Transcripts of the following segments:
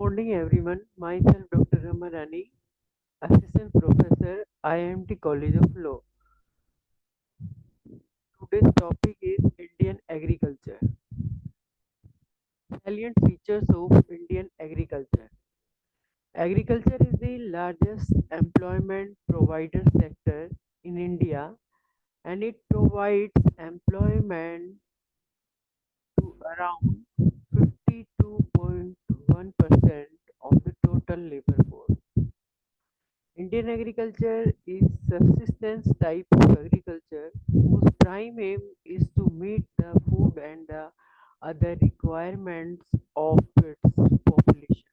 Morning everyone, myself Dr. Rani, Assistant Professor, IIMT College of Law. Today's topic is Indian agriculture. Salient features of Indian agriculture. Agriculture is the largest employment provider sector in India and it provides employment to around 52.1% of the total labor force. Indian agriculture is subsistence type of agriculture whose prime aim is to meet the food and the other requirements of its population.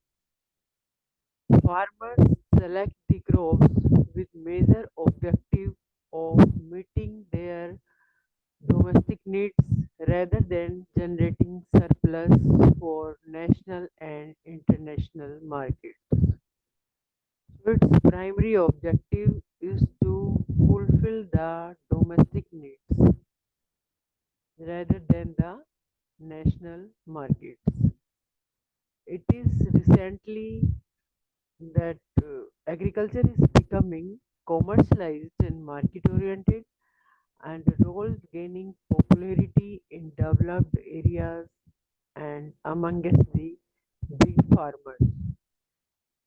Farmers select the crops with major objective of meeting their domestic needs rather than generating surplus for national and international markets. So its primary objective is to fulfill the domestic needs rather than the national markets. It is recently that agriculture is becoming commercialized and market oriented and roles gaining popularity in developed areas and amongst the big farmers.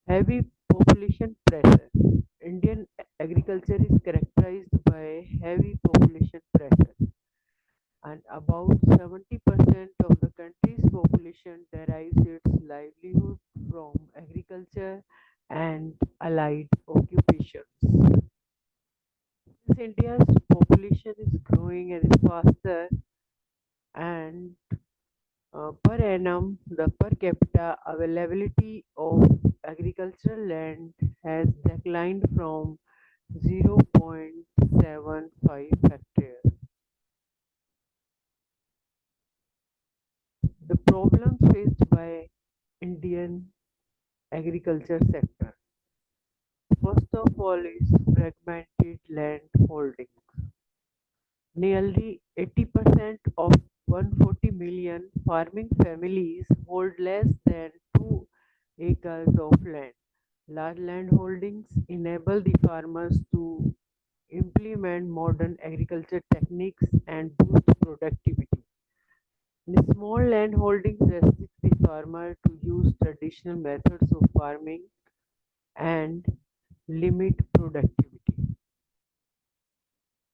Heavy population pressure. Indian agriculture is characterized by heavy population pressure, and about 70% of the country's population derives its livelihood from agriculture and allied occupations. Since India's population is growing at a faster and per annum, the per capita availability of agricultural land has declined from 0.75 hectare. The problems faced by Indian agriculture sector. First of all is fragmented land holding. Nearly 80% of 140 million farming families hold less than 2 acres of land. Large land holdings enable the farmers to implement modern agriculture techniques and boost productivity. The small land holdings restrict the farmer to use traditional methods of farming and limit productivity.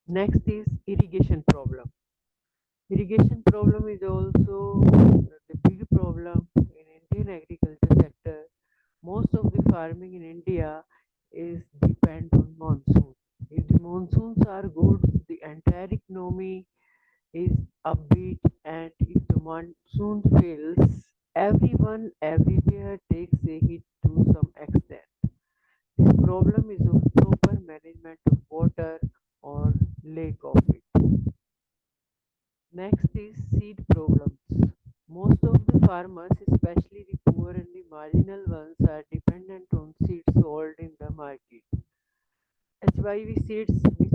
Next is irrigation problem. Irrigation problem is also the big problem in Indian agriculture sector. Most of the farming in India is depend on monsoon. If the monsoons are good, the entire economy is upbeat, and if the monsoon fails, everyone everywhere takes a hit to some extent. This problem is of proper management of water or lack of it. Next is seed problems. Most of the farmers, especially the poor and the marginal ones, are dependent on seeds sold in the market. HYV seeds, which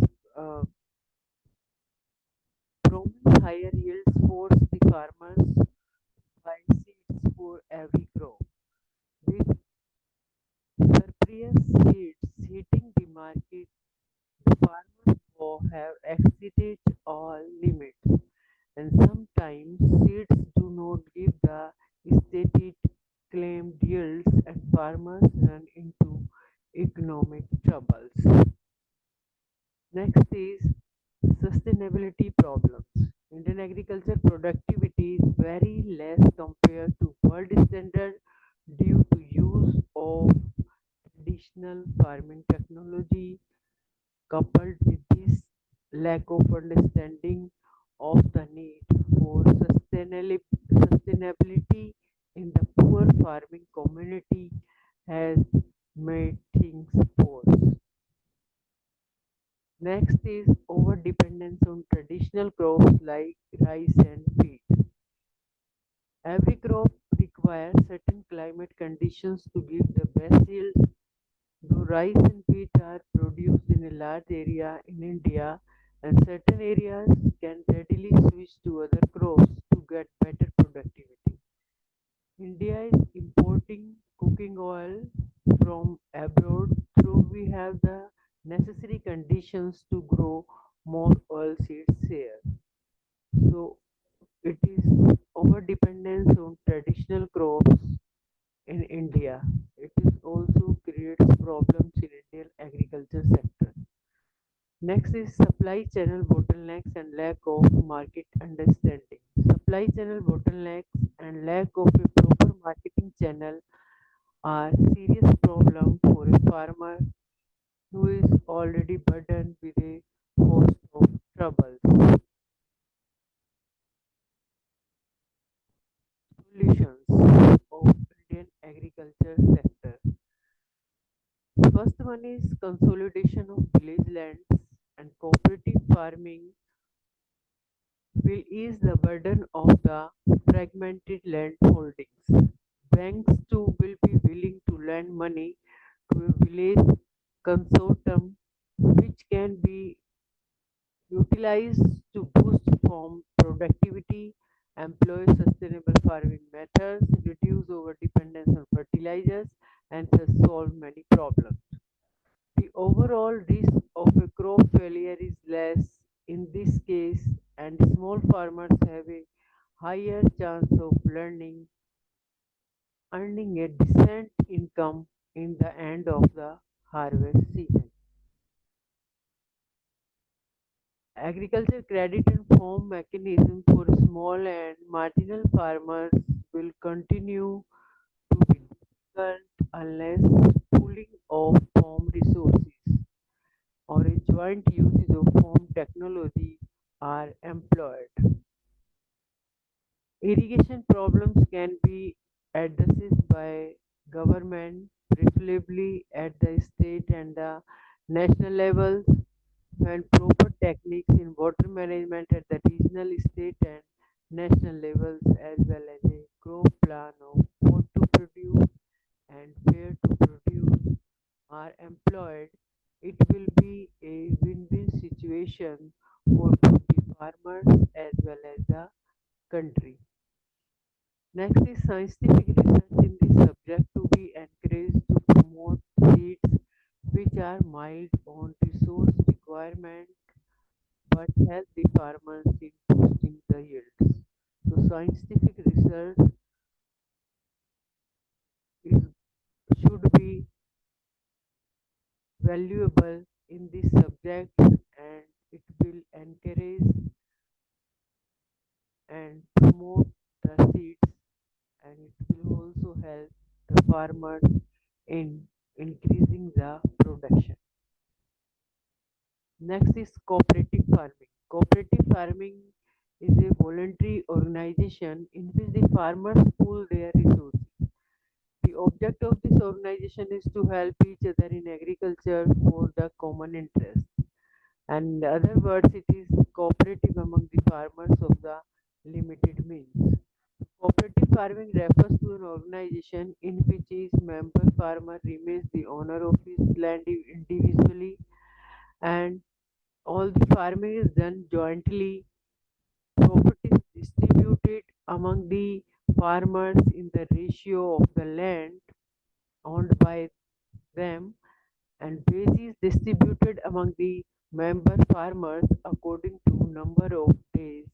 promise higher yields, force the farmers to buy seeds for every crop. With surplus seeds hitting the market, the farmers who have exceeded all limits, and sometimes seeds do not give the stated claimed yields, and farmers run into economic troubles. Next is sustainability problems. Indian agriculture productivity is very less compared to world standard due to use of traditional farming technology. Coupled with this lack of understanding of the need for sustainability in the poor farming community has made things worse. Next is over-dependence on traditional crops like rice and wheat. Every crop requires certain climate conditions to give the best yield. Though rice and wheat are produced in a large area in India, and certain areas can readily switch to other crops to get better productivity. India is importing cooking oil from abroad, through we have the necessary conditions to grow more oil seeds here. So it is over dependence on traditional crops in India. It is also creates problems in Indian agriculture sector. Next is supply channel bottlenecks and lack of market understanding. Supply channel bottlenecks and lack of a proper marketing channel are serious problem for a farmer who is already burdened with a host of troubles. Solutions of Indian agriculture sector. First one is consolidation of village lands and cooperative farming will ease the burden of the fragmented land holdings. Banks too will be willing to lend money to a village consortium which can be utilized to boost farm productivity, employ sustainable farming methods, reduce over dependence on fertilizers, and thus solve many problems. The overall risk of a crop failure is less in this case, and small farmers have a higher chance of earning a decent income in the end of the harvest season. Agriculture credit and farm mechanism for small and marginal farmers will continue to be difficult unless pooling of farm resources or a joint usage of farm technology are employed. Irrigation problems can be addressed by government, preferably at the state and the national levels, when proper techniques in water management at the regional, state, and national levels, as well as a crop plan of what to produce and where to produce, are employed, it will be a win-win situation for both the farmers as well as the country. Next is scientific research in this subject to be encouraged to promote seeds which are mild on resource requirement but help the farmers in boosting the yields. So scientific research is, should be valuable in this subject and it will encourage and promote the seeds and it will also help the farmers in increasing the production. Next is cooperative farming. Cooperative farming is a voluntary organization in which the farmers pool their resources. The object of this organization is to help each other in agriculture for the common interest. And in other words, it is cooperative among the farmers of the limited means. Cooperative farming refers to an organization in which each member farmer remains the owner of his land individually and all the farming is done jointly. Profit is distributed among the farmers in the ratio of the land owned by them, and wage is distributed among the member farmers according to number of days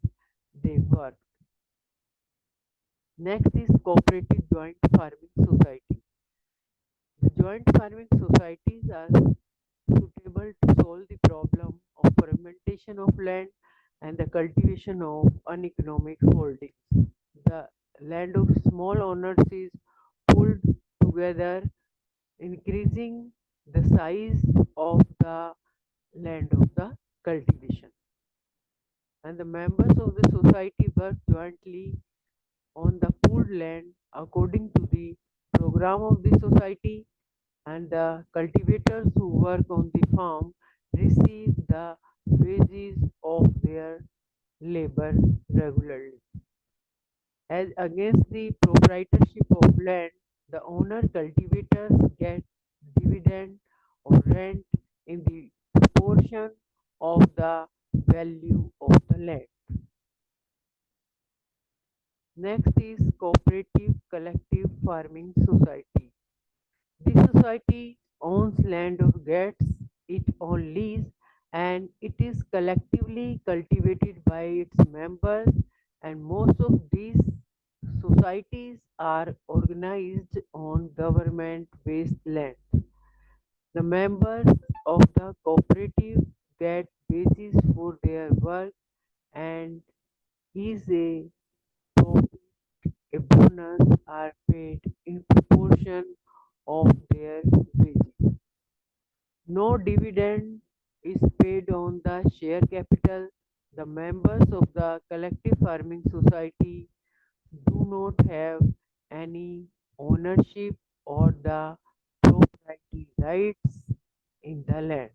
they work. Next is cooperative joint farming society. The joint farming societies are suitable to solve the problem of fragmentation of land and the cultivation of uneconomic holdings. The land of small owners is pulled together, increasing the size of the land of the cultivation. And the members of the society work jointly on the pooled land according to the program of the society, and the cultivators who work on the farm receive the wages of their labor regularly. As against the proprietorship of land, the owner cultivators get dividend or rent in the proportion of the value of the land. Next is cooperative collective farming society. This society owns land or gets it on lease and it is collectively cultivated by its members, and most of these societies are organized on government based land. The members of the cooperative get basis for their work and is a profit, a bonus are paid in proportion of their wages. No dividend is paid on the share capital. The members of the collective farming society do not have any ownership or the proprietary rights in the land.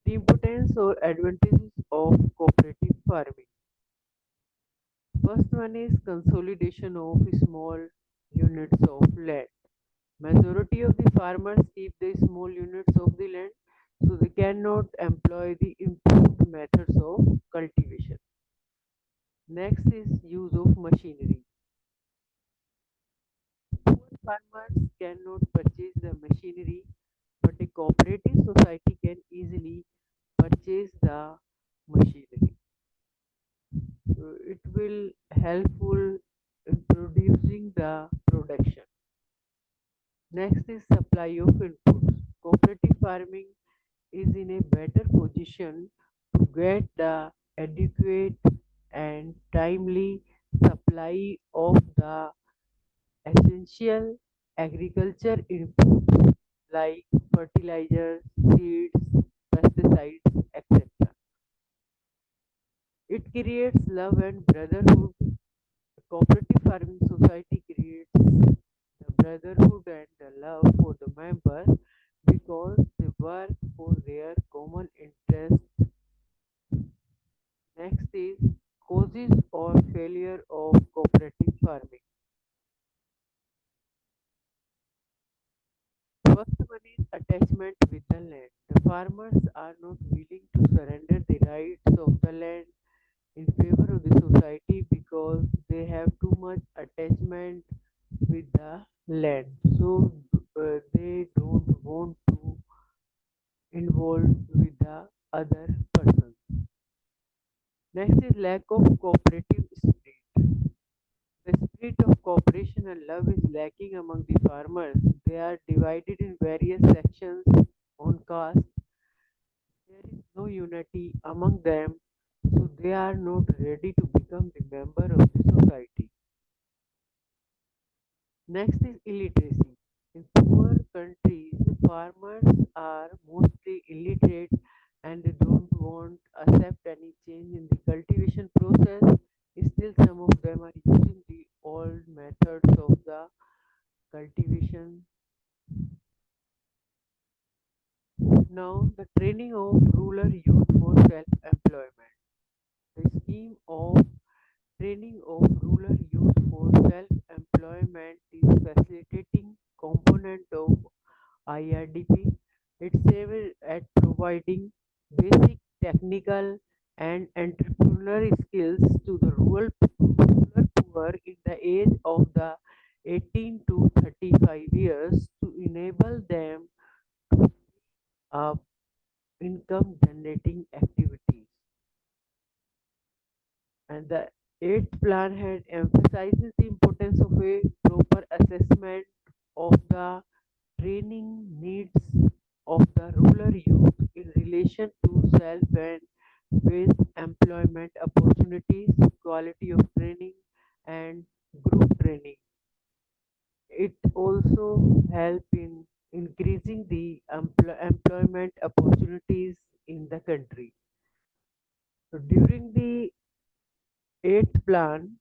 The importance or advantages of cooperative farming. First one is consolidation of small units of land. Majority of the farmers keep the small units of the land, so they cannot employ the improved methods of cultivation. Next is use of machinery. Poor farmers cannot purchase the machinery, but a cooperative society can easily purchase the machinery. So it will helpful in producing the production. Next is supply of inputs. Cooperative farming is in a better position to get the adequate and timely supply of the essential agriculture inputs like fertilizers, seeds, pesticides, etc. It creates love and brotherhood. The cooperative farming society creates the brotherhood and the love for the members because they work for their common interests. Next is causes or failure of cooperative farming. First one is attachment with the land. The farmers are not willing to surrender the rights of the land in favor of the society because they have too much attachment with the land. So they don't want to involve with the other person. Next is lack of cooperative spirit. The spirit of cooperation and love is lacking among the farmers. They are divided in various sections on caste. There is no unity among them, so they are not ready to become the member of the society. Next is illiteracy. In poor countries, farmers are mostly illiterate and they don't want accept any change in the cultivation process. Still, some of them are using the old methods of the cultivation. Now, the training of rural youth for self-employment. The scheme of training of rural youth for self-employment is facilitating component of IRDP. It's aimed at providing basic technical and entrepreneurial skills to the rural poor in the age of the 18 to 35 years to enable them up income generating activities. And the eighth plan had emphasizes the importance of a proper assessment of the training needs of the rural youth in relation to self and with employment opportunities, quality of training, and group training. It also help in increasing the employment opportunities in the country. So during the eighth plan,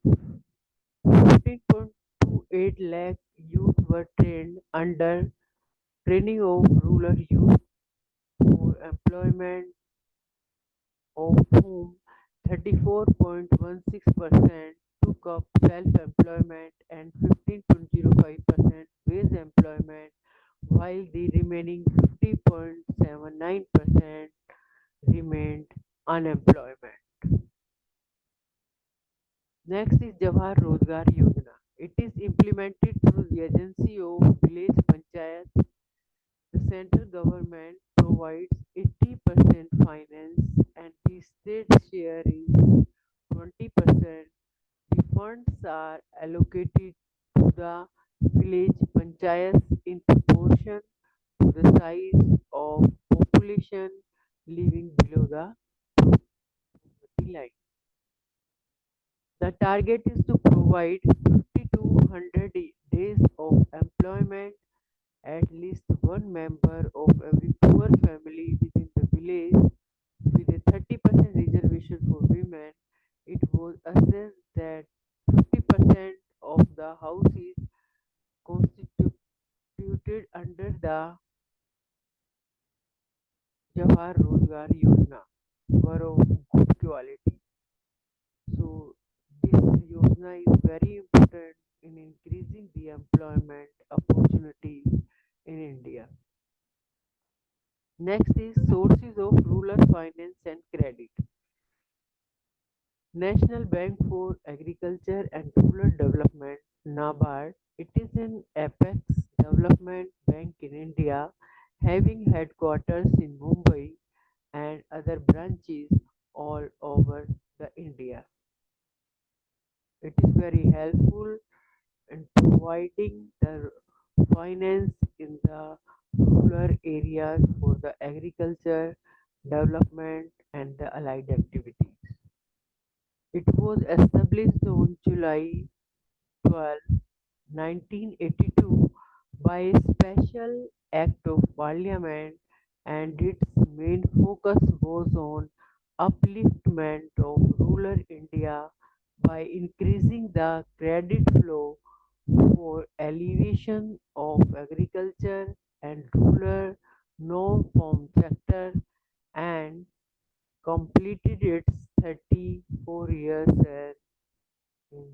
15.28 lakh youth were trained under training of rural youth for employment, of whom 34.16% took up self-employment and 15.05% wage employment, while the remaining 50.79% remained unemployment. Next is Jawahar Rozgar Yojana. It is implemented through the agency of village panchayat, the central government provides 80% finance and the state share is 20%. The funds are allocated to the village panchayats in proportion to the size of population living below the poverty line. The target is to provide 50 to 100 days of employment at least one member of every poor family within the village with a 30% reservation for women. It was assessed that 50% of the houses constituted under the Jawahar Rozgar Yojana were of good quality. So this Yojana is very important in increasing the employment opportunities in India. Next is sources of rural finance and credit. National Bank for Agriculture and Rural Development (NABARD). It is an apex development bank in India, having headquarters in Mumbai and other branches all over the India. It is very helpful in providing the finance in the rural areas for the agriculture, development and the allied activities. It was established on July 12, 1982 by a special act of parliament, and its main focus was on upliftment of rural India by increasing the credit flow for elevation of agriculture and rural non-farm sector, and completed its 34 years in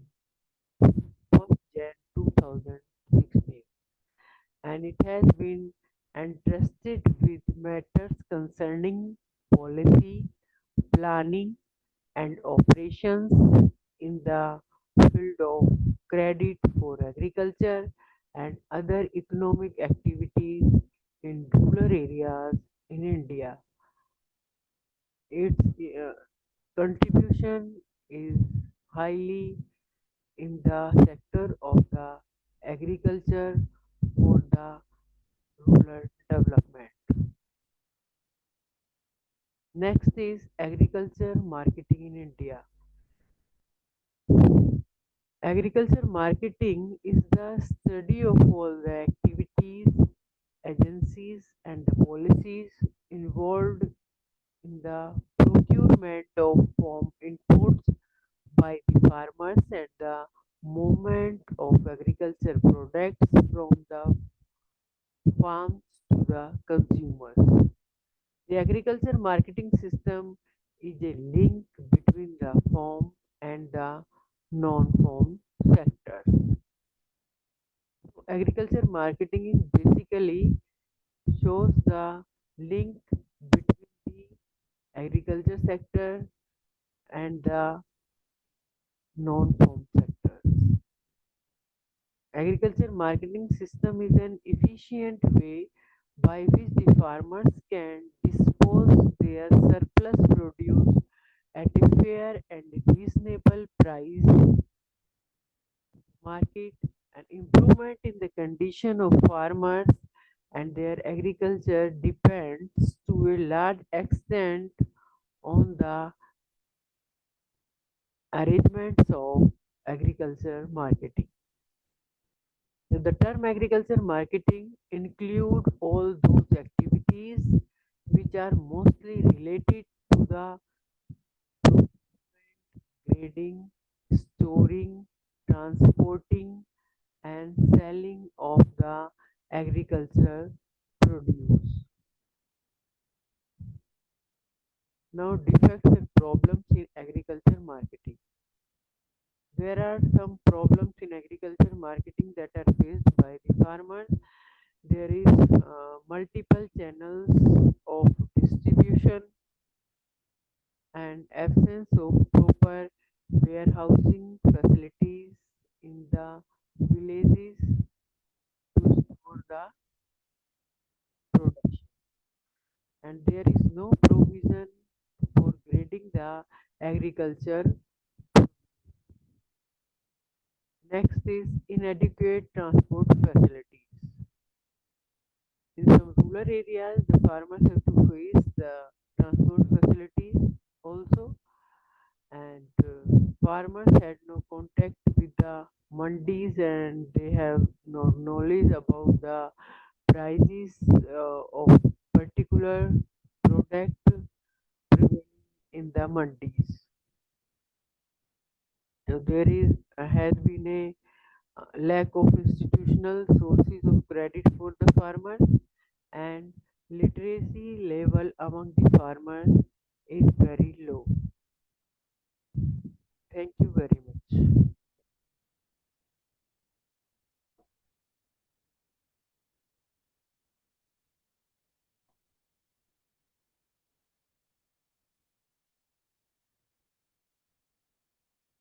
1st Jan 2016, and it has been entrusted with matters concerning policy, planning and operations in the field of credit for agriculture and other economic activities in rural areas in India. Its contribution is highly in the sector of the agriculture for the rural development. Next is agriculture marketing in India. Agriculture marketing is the study of all the activities, agencies, and the policies involved in the procurement of farm inputs by the farmers and the movement of agriculture products from the farms to the consumers. The agriculture marketing system is a link between the farm and the non-farm sectors. Agriculture marketing is basically shows the link between the agriculture sector and the non-farm sectors. Agriculture marketing system is an efficient way by which the farmers can dispose their surplus produce at a fair and reasonable price market. An improvement in the condition of farmers and their agriculture depends to a large extent on the arrangements of agriculture marketing. The term agriculture marketing include all those activities which are mostly related to the grading, storing, transporting and selling of the agricultural produce. Now defects and problems in agriculture marketing. There are some problems in agriculture marketing that are faced by the farmers. There is multiple channels of distribution and absence of proper warehousing facilities in the villages. the production, and there is no provision for grading the agriculture. Next is inadequate transport facilities. In some rural areas, the farmers have to face the transport facilities also, and farmers had no contact with the mandis, and they have no knowledge about the prices of particular product prevailing in the mandis. So there is has been a lack of institutional sources of credit for the farmers, and literacy level among the farmers is very low. Thank you very much.